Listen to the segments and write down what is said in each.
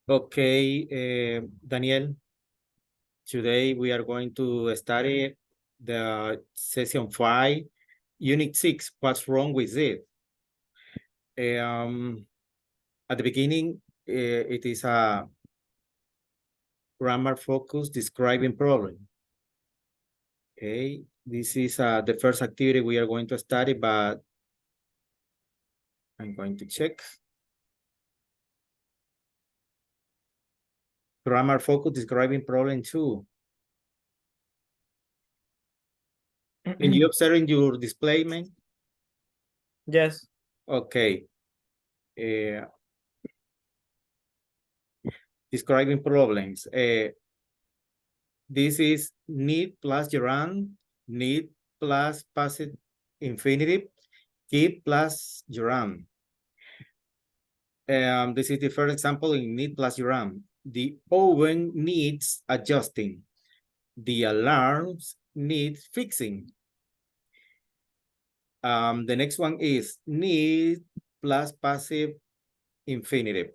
Okay, Daniel, today we are going to study the session 5, unit 6, what's wrong with it? At the beginning, it is a grammar focus describing problem. Okay, this is the first activity we are going to study, but I'm going to check. Grammar focus describing problem 2. Can you observe in your display, man? Yes. Okay. Describing problems. This is need plus gerund, need plus passive infinitive, keep plus gerund. This is the first example in need plus gerund. The oven needs adjusting. The alarms need fixing. The next one is need plus passive infinitive.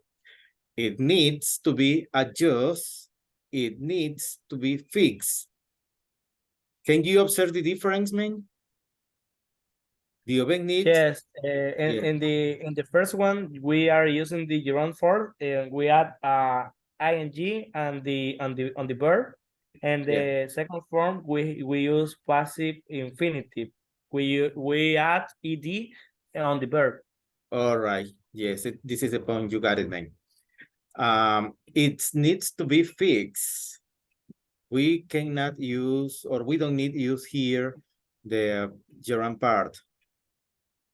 It needs to be adjusted. It needs to be fixed. Can you observe the difference, man? The oven needs. Yes. In the first one, we are using the gerund form. We add ing and the verb. And the second form, we use passive infinitive. We add ed on the verb. All right. Yes, this is the point. You got it, man. It needs to be fixed. We cannot use, or we don't need to use here the gerund part.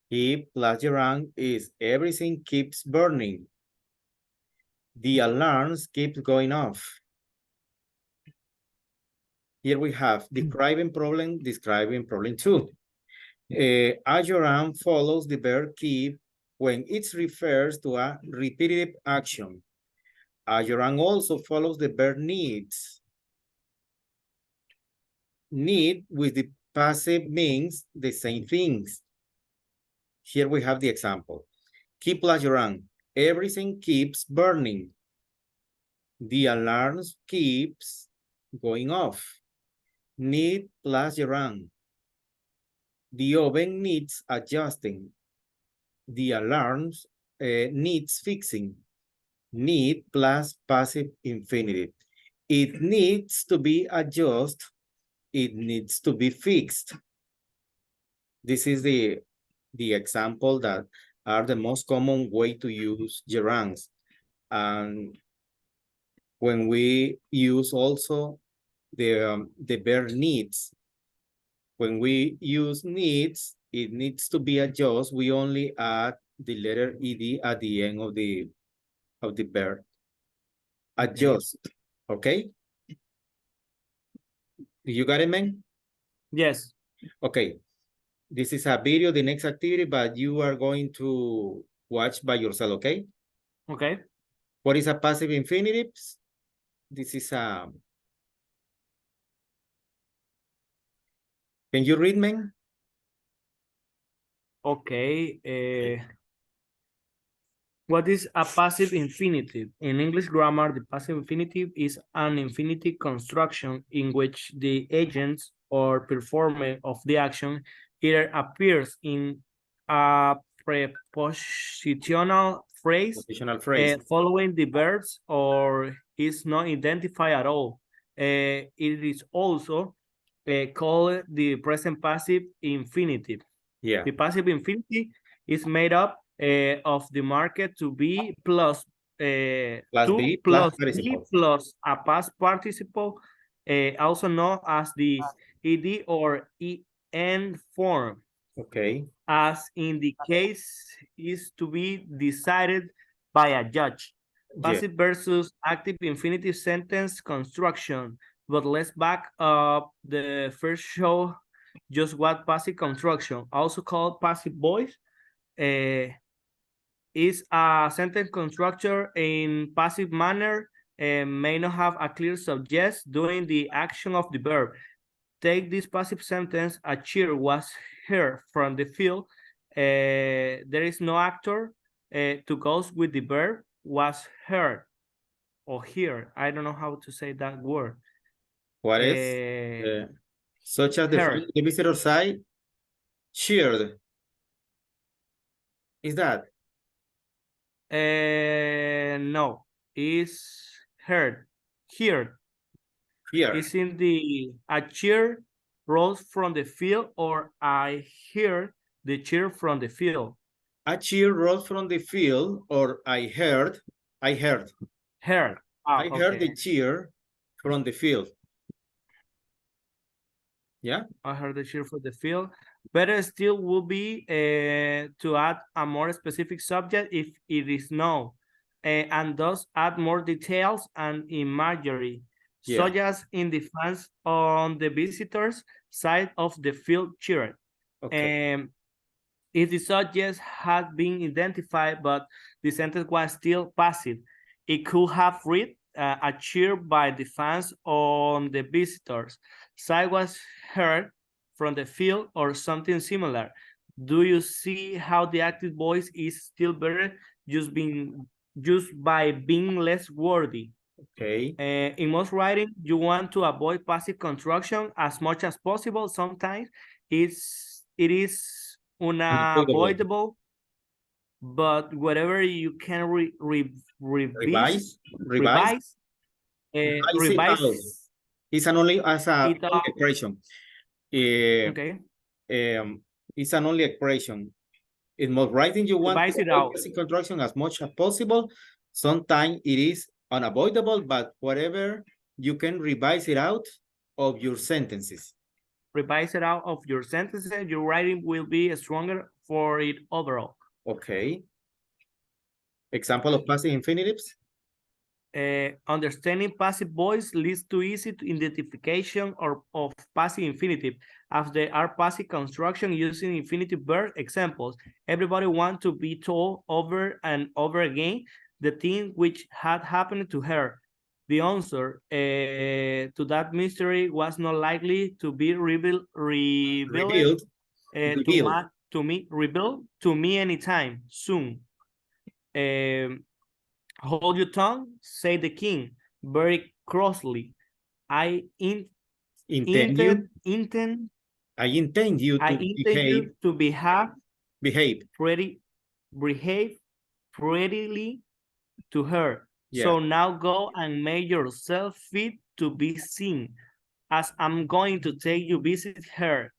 Keep plus gerund is everything keeps burning. The alarms keep going off. Here we have describing problem 2. A gerund follows the verb keep when it refers to a repetitive action. A gerund also follows the verb needs. Need with the passive means the same things. Here we have the example. Keep plus gerund. Everything keeps burning. The alarms keeps going off. Need plus gerund. The oven needs adjusting. The alarms needs fixing. Need plus passive infinitive. It needs to be adjusted. It needs to be fixed. This is the example that are the most common way to use gerunds. And when we use also the verb needs, when we use needs, it needs to be adjusted. We only add the letter ed at the end of the verb. Adjust. Okay. You got it, man? Yes. Okay. This is a video, the next activity, but you are going to watch by yourself, okay? Okay. What is a passive infinitive? This is a... Can you read, man? Okay. What is a passive infinitive? In English grammar, the passive infinitive is an infinitive construction in which the agent or performer of the action either appears in a prepositional phrase, Positional phrase. following the verbs, or is not identified at all. It is also called the present passive infinitive. Yeah. The passive infinitive is made up of the market to be plus Plus to be plus plus be participle. plus a past participle, also known as the ed or en form, Okay. as in the case is to be decided by a judge. Yeah. Passive versus active infinitive sentence construction. But let's back up the first show just what passive construction, also called passive voice, is a sentence constructor in passive manner and may not have a clear subject doing the action of the verb. Take this passive sentence: a cheer was heard from the field. There is no actor to go with the verb was heard. or here. I don't know how to say that word. What is? Such as the Heard. friend, the visitor side, cheered. Is that? No, is heard. Here. Here. Is in the a cheer rolls from the field, or I hear the cheer from the field. A cheer rolls from the field, or I heard. Heard. I heard Okay. the cheer from the field. Yeah. I heard the cheer from the field. Better still would be to add a more specific subject if it is known, and thus add more details and imagery, Yeah. such as in the fans on the visitors' side of the field cheered. Okay. If the subject had been identified, but the sentence was still passive, it could have read a cheer by the fans on the visitors' side was heard from the field or something similar. Do you see how the active voice is still better just by being less wordy? Okay. In most writing, you want to avoid passive construction as much as possible. Sometimes it is unavoidable, but whatever you can Revise. revise, Revise it out. It's an only as a it only out. expression. Okay. It's an only expression. In most writing, you want Revise to it avoid out. passive construction as much as possible. Sometimes it is unavoidable, but whatever you can revise it out of your sentences. Revise it out of your sentences. Your writing will be stronger for it overall. Okay. Example of passive infinitives. Understanding passive voice leads to easy identification of passive infinitive, as they are passive construction using infinitive verb examples. Everybody wants to be told over and over again the thing which had happened to her. The answer to that mystery was not likely to be revealed to me anytime soon. Hold your tongue, say the king, very crossly. I intend you to behave prettily to her. Yeah. So now go and make yourself fit to be seen, as I'm going to take you visit her.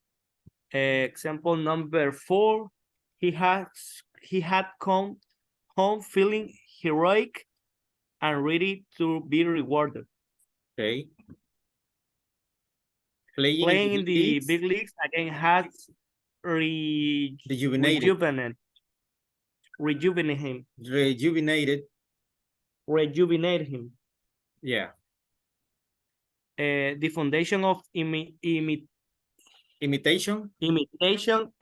Example number 4. He had come home feeling heroic and ready to be rewarded. Okay. Playing in the big leagues again has rejuvenated him. Yeah. The foundation of Imitation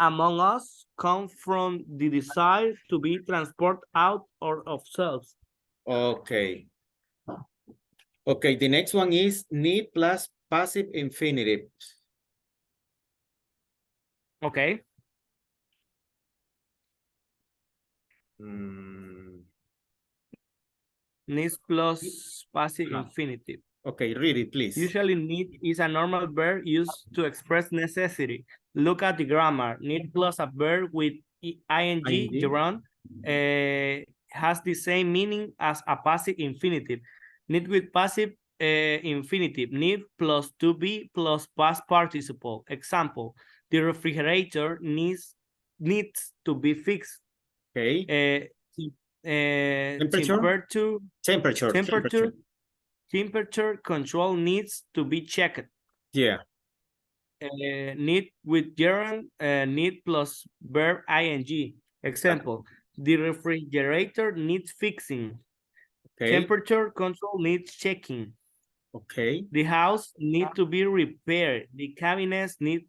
among us comes from the desire to be transported out of ourselves. Okay. Okay, the next one is need plus passive infinitive. Okay. Needs plus passive infinitive. Okay, read it, please. Usually need is a normal verb used to express necessity. Look at the grammar. Need plus a verb with ing, gerund, has the same meaning as a passive infinitive. Need with passive infinitive. Need plus to be plus past participle. Example, the refrigerator needs to be fixed. Okay. Temperature control needs to be checked. Yeah. Need with gerund, need plus verb ing. Example, the refrigerator needs fixing. Okay. Temperature control needs checking. Okay. The house needs to be repaired. The cabinets need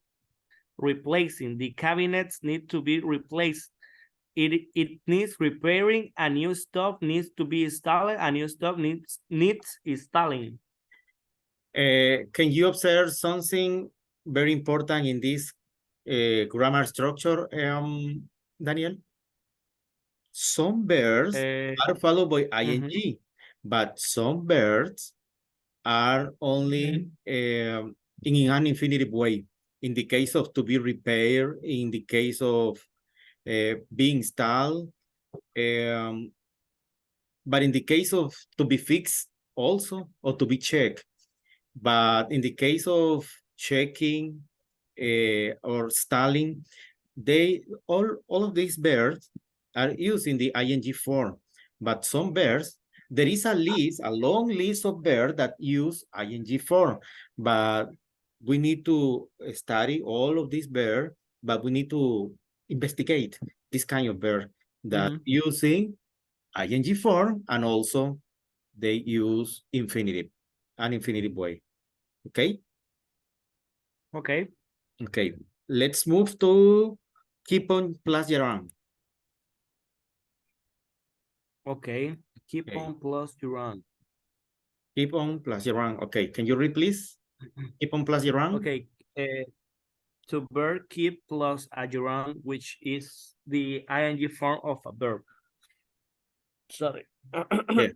replacing. The cabinets need to be replaced. It needs repairing. A new stove needs to be installed. A new stove needs installing. Can you observe something very important in this grammar structure, Daniel? Some verbs are followed by ing, but some verbs are only in an infinitive way. In the case of to be repaired, in the case of being installed, but in the case of to be fixed also, or to be checked. But in the case of checking or stalling, they all of these verbs are used in the ing form. But some verbs, there is a list, a long list of verbs that use ing form, but we need to study all of these verbs, but we need to investigate this kind of verb that using ing form, and also they use infinitive, an infinitive way. Okay. Okay. Okay. Let's move to keep on plus gerund. Okay. Keep Okay. on plus gerund. Keep on plus gerund. Okay. Can you read, please? Keep on plus gerund. Okay. To verb keep plus a gerund, which is the ing form of a verb. Sorry. Yeah.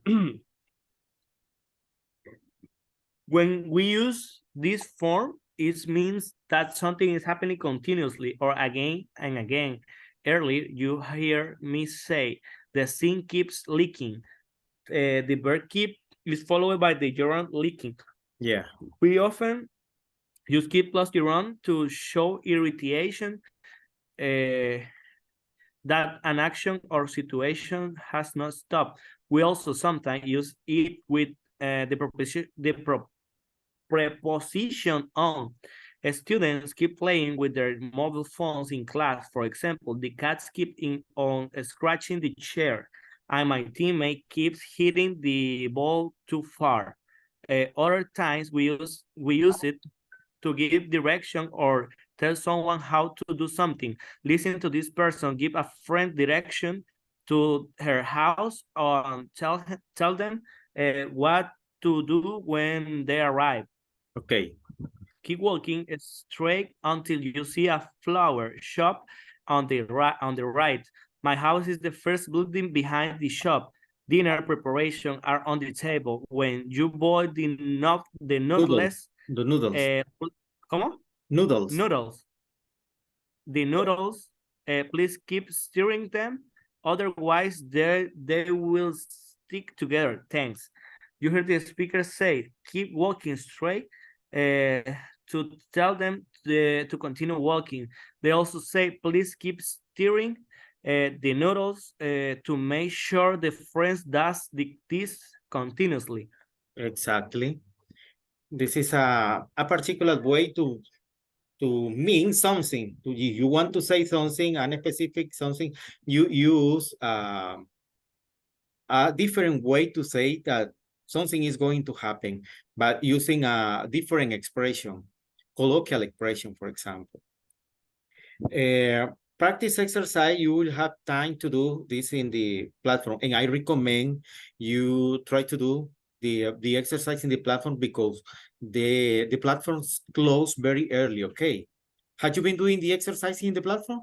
When we use this form, it means that something is happening continuously or again and again. Earlier, you hear me say, the sink keeps leaking. The verb keep is followed by the gerund leaking. Yeah. We often use keep plus gerund to show irritation that an action or situation has not stopped. We also sometimes use it with preposition on. Students keep playing with their mobile phones in class. For example, the cats keep on scratching the chair, and my teammate keeps hitting the ball too far. Other times we use it to give direction or tell someone how to do something. Listen to this person, give a friend direction to her house, or tell them what to do when they arrive. Okay. Keep walking straight until you see a flower shop on the right. My house is the first building behind the shop. Dinner preparation are on the table. When you boil the Noodles. noodles, The noodles. ¿cómo? Noodles. Noodles. The noodles, please keep stirring them. Otherwise, they will stick together. Thanks. You heard the speaker say, keep walking straight to tell them to continue walking. They also say, please keep stirring the noodles to make sure the friends does this continuously. Exactly. This is a particular way to mean something. If you want to say something, a specific something, you use a different way to say that something is going to happen, but using a different expression, colloquial expression, for example. Practice exercise, you will have time to do this in the platform, and I recommend you try to do the exercise in the platform because the platforms close very early. Okay, have you been doing the exercise in the platform?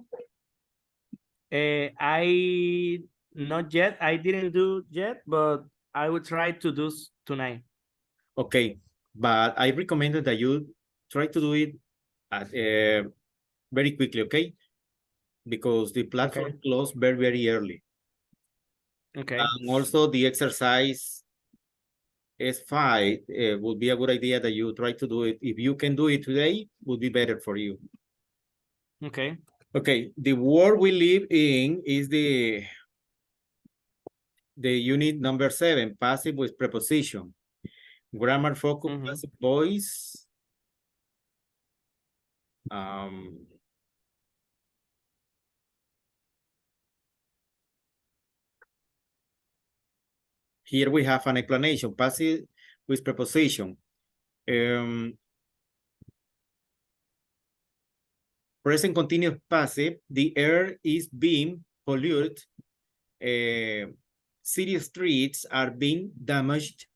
I not yet. I didn't do yet, but I will try to do tonight. Okay, but I recommend that you try to do it at, very quickly. Okay, because the platform close very early. Okay. And also the exercise S5 would be a good idea that you try to do it. If you can do it today, would be better for you. Okay. Okay, the word we live in is the unit number 7, passive with preposition. Grammar focus, passive voice. Here we have an explanation, passive with preposition. Present continuous passive, the air is being polluted. City streets are being damaged.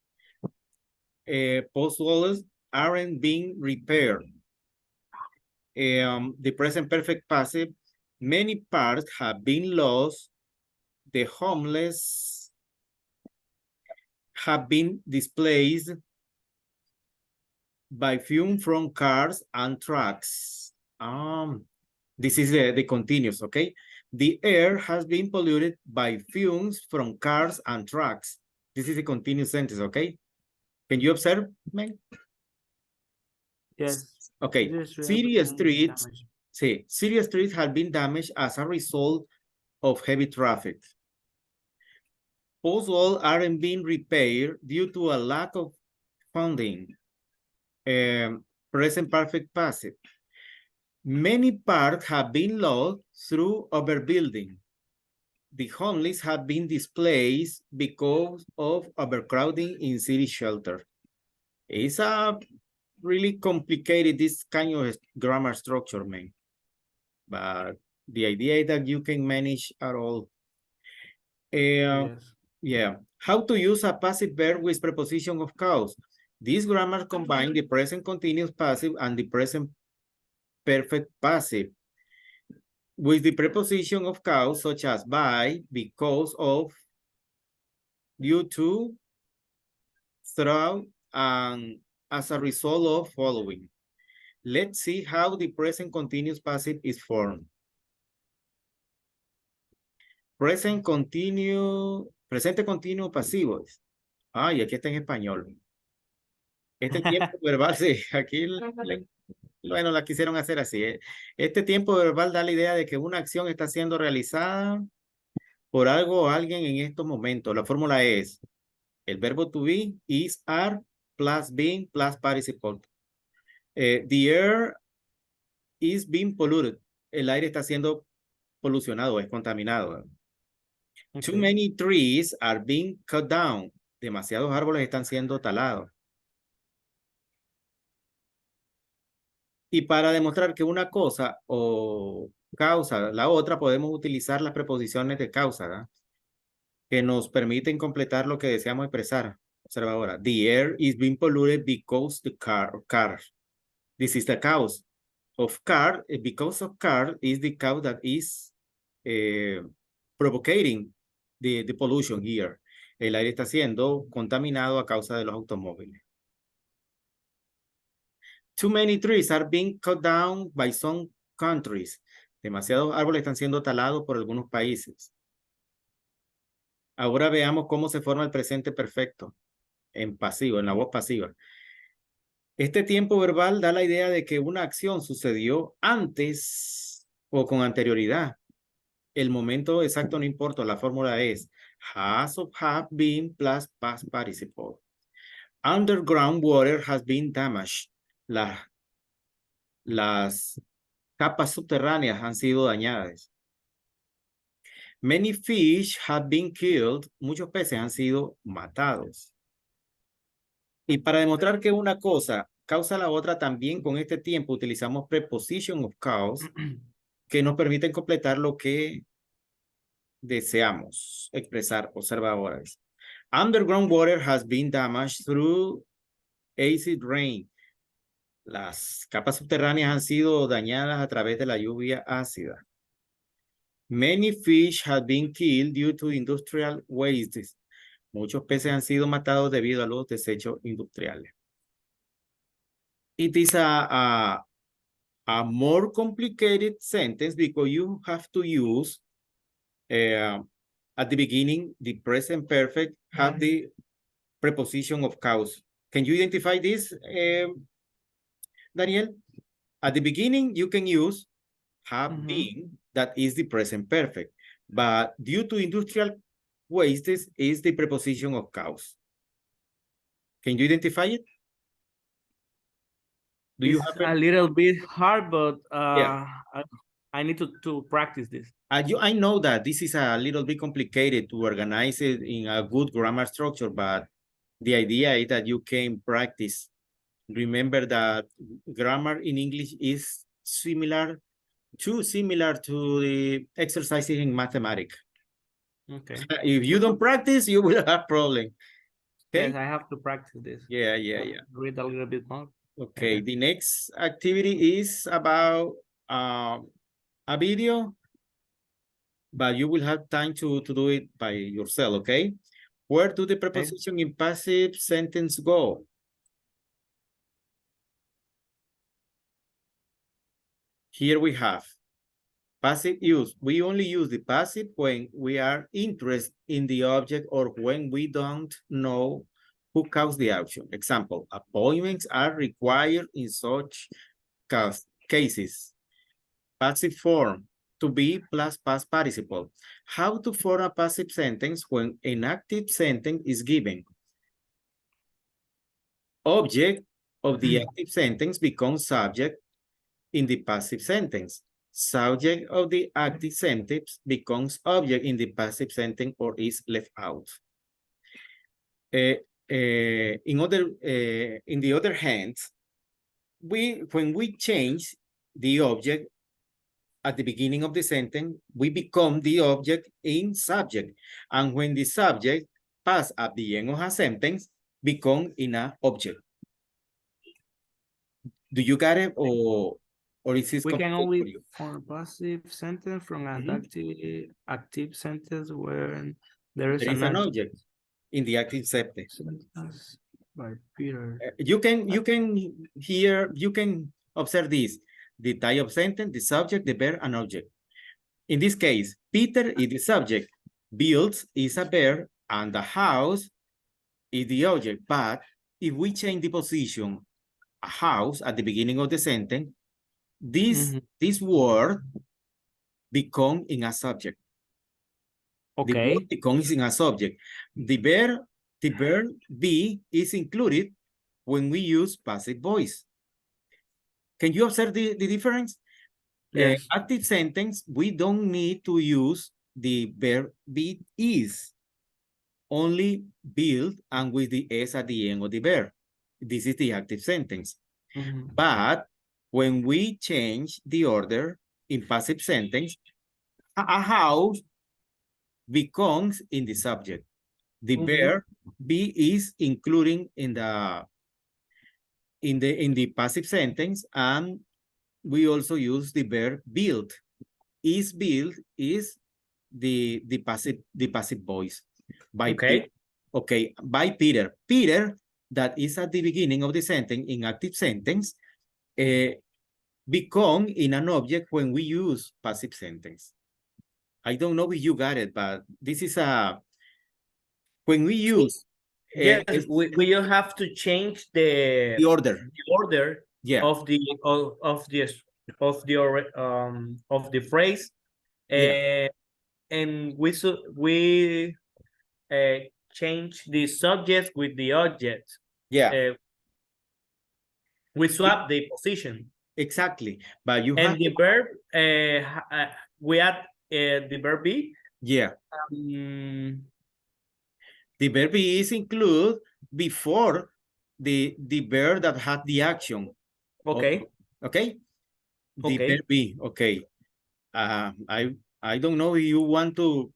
Potholes aren't being repaired. The present perfect passive, many parts have been lost. The homeless have been displaced by fume from cars and trucks. This is the continuous, okay? The air has been polluted by fumes from cars and trucks. This is a continuous sentence, okay? Can you observe, man? Yes. Okay, serious streets, see, serious streets have been damaged as a result of heavy traffic. Post walls aren't being repaired due to a lack of funding. Present perfect passive. Many parks have been lost through overbuilding. The homeless have been displaced because of overcrowding in city shelter. It's a really complicated, this kind of grammar structure, man. But the idea is that you can manage at all. Yes. Yeah. How to use a passive verb with preposition of cause. This grammar combine the present continuous passive and the present perfect passive with the preposition of cause such as by, because of, due to, throughout, and as a result of following. Let's see how the present continuous passive is formed. Presente continuo pasivo. Y aquí está en español. Este tiempo verbal, sí, aquí, bueno, la quisieron hacer así. Este tiempo verbal da la idea de que una acción está siendo realizada por algo o alguien en estos momentos. La fórmula es el verbo to be, is, are, plus being, plus participle. The air is being polluted. El aire está siendo polucionado, es contaminado. Okay. Too many trees are being cut down. Demasiados árboles están siendo talados. Y para demostrar que una cosa o causa la otra, podemos utilizar las preposiciones de causa, ¿verdad? Que nos permiten completar lo que deseamos expresar. Observa ahora. The air is being polluted because the car. This is the cause of car. Because of car is the cause that is provocating the pollution here. El aire está siendo contaminado a causa de los automóviles. Too many trees are being cut down by some countries. Demasiados árboles están siendo talados por algunos países. Ahora veamos cómo se forma el presente perfecto en pasivo, en la voz pasiva. Este tiempo verbal da la idea de que una acción sucedió antes o con anterioridad. El momento exacto no importa, la fórmula es has or have been plus past participle. Underground water has been damaged. Las capas subterráneas han sido dañadas. Many fish have been killed. Muchos peces han sido matados. Y para demostrar que una cosa causa la otra, también con este tiempo utilizamos preposition of cause que nos permiten completar lo que deseamos expresar. Observa ahora. Underground water has been damaged through acid rain. Las capas subterráneas han sido dañadas a través de la lluvia ácida. Many fish have been killed due to industrial wastes. Muchos peces han sido matados debido a los desechos industriales. It is a more complicated sentence because you have to use at the beginning, the present perfect have the preposition of cause. Can you identify this, Daniel? At the beginning, you can use have been, that is the present perfect. But due to industrial wastes is the preposition of cause. Can you identify it? Do you have a little bit hard, but yeah. I need to practice this. I know that this is a little bit complicated to organize it in a good grammar structure, but the idea is that you can practice. Remember that grammar in English is too similar to the exercises in mathematics. Okay. If you don't practice, you will have problem. Okay? Yes, I have to practice this. Yeah. Read a little bit more. Okay, the next activity is about a video, but you will have time to do it by yourself, okay? Where do the preposition in passive sentence go? Here we have passive use. We only use the passive when we are interested in the object or when we don't know who caused the action. Example, appointments are required in such cases. Passive form, to be plus past participle. How to form a passive sentence when an active sentence is given? Object of the active sentence becomes subject in the passive sentence. Subject of the active sentence becomes object in the passive sentence or is left out. In the other hand, when we change the object at the beginning of the sentence, we become the object in subject. And when the subject pass at the end of a sentence, become in a object. Do you get it or is this We can complicated for only you? form passive sentence from an active sentence when there is There is an object. object in the active sentence. Sentence by Peter. You can observe this: the type of sentence, the subject, the verb, and object. In this case, Peter is the subject, builds is a verb, and the house is the object. But if we change the position, a house at the beginning of the sentence, this word become in a subject. Okay. The word becomes in a subject. The verb be is included when we use passive voice. Can you observe the difference? Yes. Active sentence, we don't need to use the verb be is. Only build and with the S at the end of the verb. This is the active sentence. But when we change the order in passive sentence, a house becomes in the subject. The verb be is including in the passive sentence, and we also use the verb build. Is build is the passive voice by Peter. Okay, by Peter. Peter, that is at the beginning of the sentence in active sentence, become in an object when we use passive sentence. I don't know if you got it, but this is a when we use yes, we just have to change the order. Yeah. of the phrase. Yeah. And we change the subject with the object. Yeah. We swap the position. Exactly. But you and have the verb, we add the verb be. Yeah. The verb be is included before the verb that had the action. Okay. Okay. The Okay. verb be. Okay. I don't know if you want to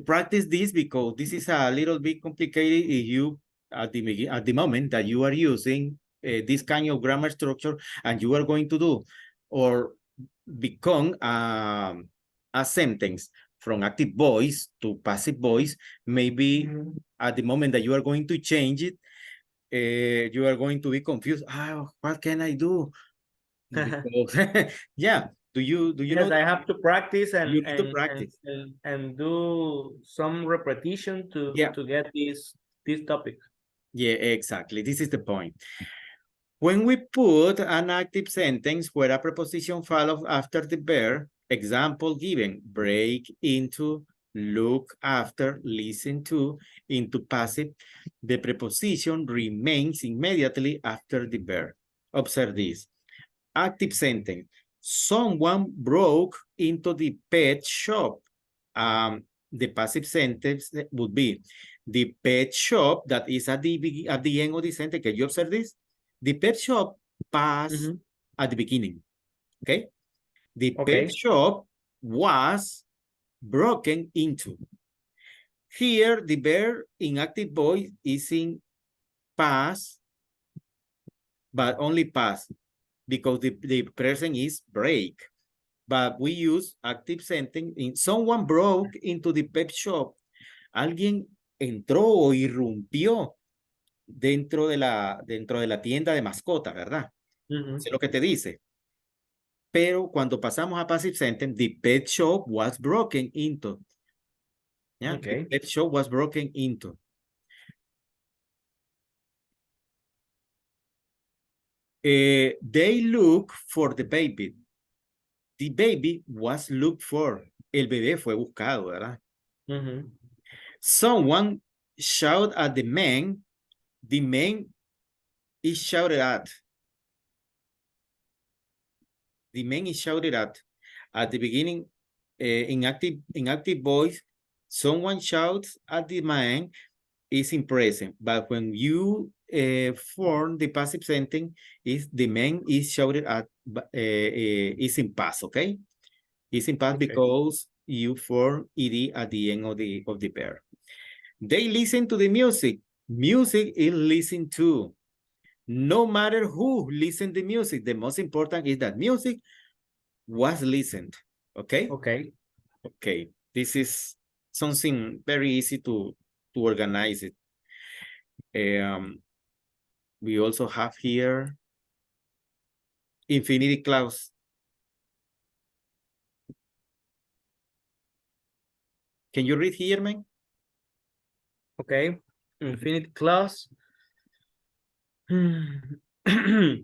practice this because this is a little bit complicated if you at the moment that you are using this kind of grammar structure and you are going to do or become a sentence from active voice to passive voice. Maybe at the moment that you are going to change it, you are going to be confused. What can I do? Because, yeah. Do you yes, know? I have to practice You need to practice and do some repetition to get this topic. Yeah, exactly. This is the point. When we put an active sentence where a preposition follows after the verb, example given, break into, look after, listen to, into passive, the preposition remains immediately after the verb. Observe this. Active sentence. Someone broke into the pet shop. The passive sentence would be the pet shop that is at the end of the sentence. Can you observe this? The pet shop passed at the beginning. Okay. The pet shop was broken into. Here, the verb in active voice is in past, but only past because the person is break. But we use active sentence in someone broke into the pet shop. Alguien entró o irrumpió dentro de la tienda de mascotas, ¿verdad? Eso es lo que te dice. Pero cuando pasamos a passive sentence, the pet shop was broken into. ¿Ya? Okay. The pet shop was broken into. They look for the baby. The baby was looked for. El bebé fue buscado, ¿verdad? Someone shouted at the man. The man is shouted at. The man is shouted at the beginning. In active voice, someone shouts at the man is in present. But when you form the passive sentence, is the man is shouted at is in past, okay? It's in past Okay. because you form ed at the end of the verb. They listen to the music. Music is listened to. No matter who listen to music, the most important is that music was listened. Okay? Okay. Okay. This is something very easy to organize it. We also have here infinity clause. Can you read here, man? Okay. Infinite clause. The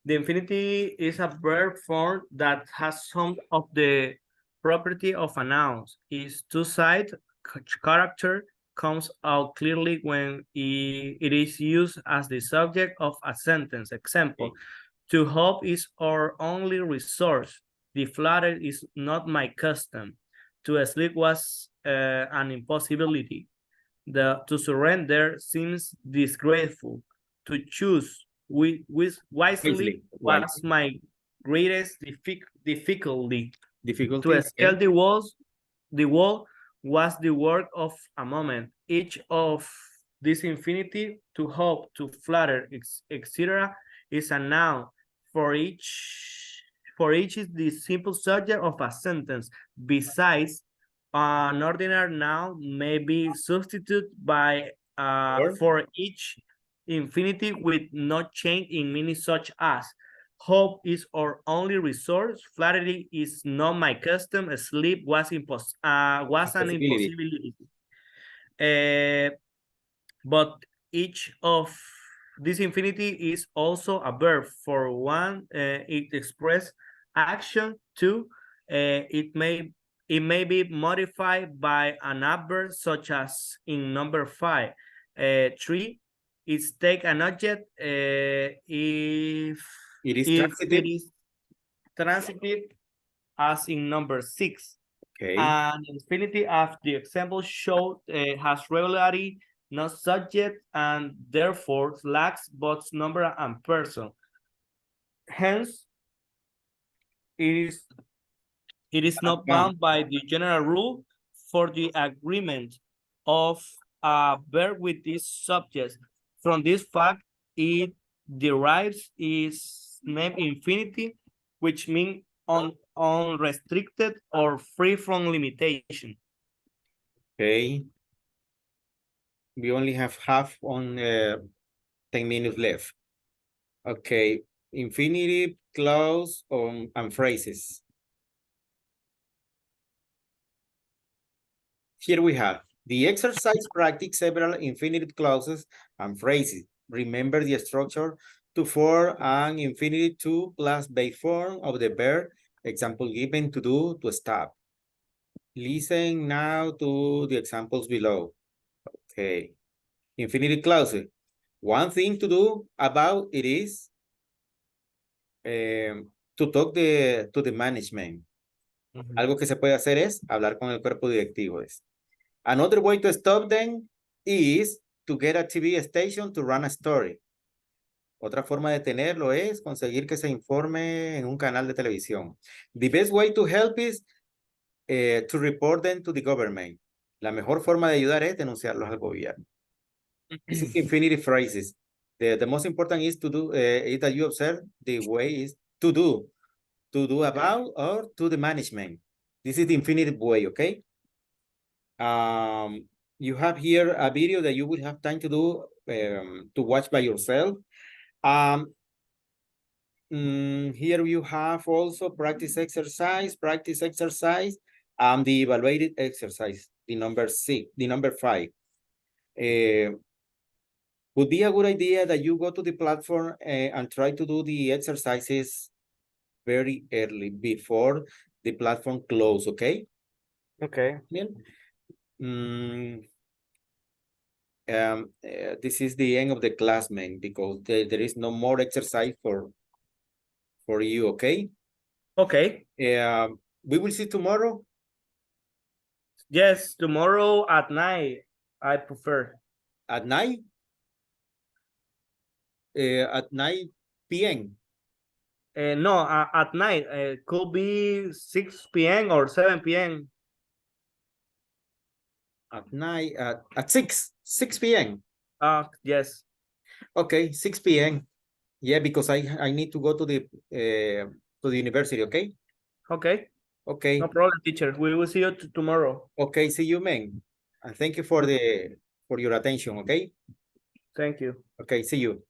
infinity is a verb form that has some of the property of a noun. Its two-sided character comes out clearly when it is used as the subject of a sentence. Example, to hope is our only resource. The flatter is not my custom. To sleep was an impossibility. To surrender seems disgraceful. To choose wisely was my greatest difficulty. To scale the wall was the work of a moment. Each of this infinity, to hope, to flatter, etc., is a noun. For each is the simple subject of a sentence. Besides, an ordinary noun may be substituted by for each infinity with no change in meaning, such as hope is our only resource, flattery is not my custom, sleep was an impossibility. But each of this infinity is also a verb. For one, it expresses action. Two, it may be modified by an adverb, such as in number 5. Three, it's take an object if it is transitive, as in number 6. Okay. And infinity, as the example showed, has regularity, not subject, and therefore lacks both number and person. Hence, it is not bound by the general rule for the agreement of a verb with this subject. From this fact, it derives its name infinity, which means unrestricted or free from limitation. Okay. We only have half on 10 minutes left. Okay. Infinitive, clause, and phrases. Here we have the exercise practice several infinitive clauses and phrases. Remember the structure to form an infinitive to plus base form of the verb. Example given: to do, to stop. Listen now to the examples below. Okay. Infinitive clauses. One thing to do about it is to talk to the management. Algo que se puede hacer es hablar con el cuerpo directivo. Another way to stop them is to get a TV station to run a story. Otra forma de tenerlo es conseguir que se informe en un canal de televisión. The best way to help is to report them to the government. La mejor forma de ayudar es denunciarlos al gobierno. This is infinitive phrases. The most important is to do, is that you observe the way is to do about or to the management. This is the infinitive way, okay? You have here a video that you will have time to do, to watch by yourself. Here you have also practice exercise, and the evaluated exercise, the number 5. Would be a good idea that you go to the platform and try to do the exercises very early before the platform close, okay? Okay. This is the end of the class, man, because there is no more exercise for you, okay? Okay. We will see tomorrow Yes, tomorrow at night, I prefer. at night. At 9 p.m. No, at night. Could be 6 p.m. or 7 p.m. At night at 6 p.m. Yes. Okay, 6 p.m. Yeah, because I need to go to the university, okay? Okay. Okay. No problem, teacher. We will see you tomorrow. Okay, see you, man. And thank you for your attention, okay? Thank you. Okay, see you.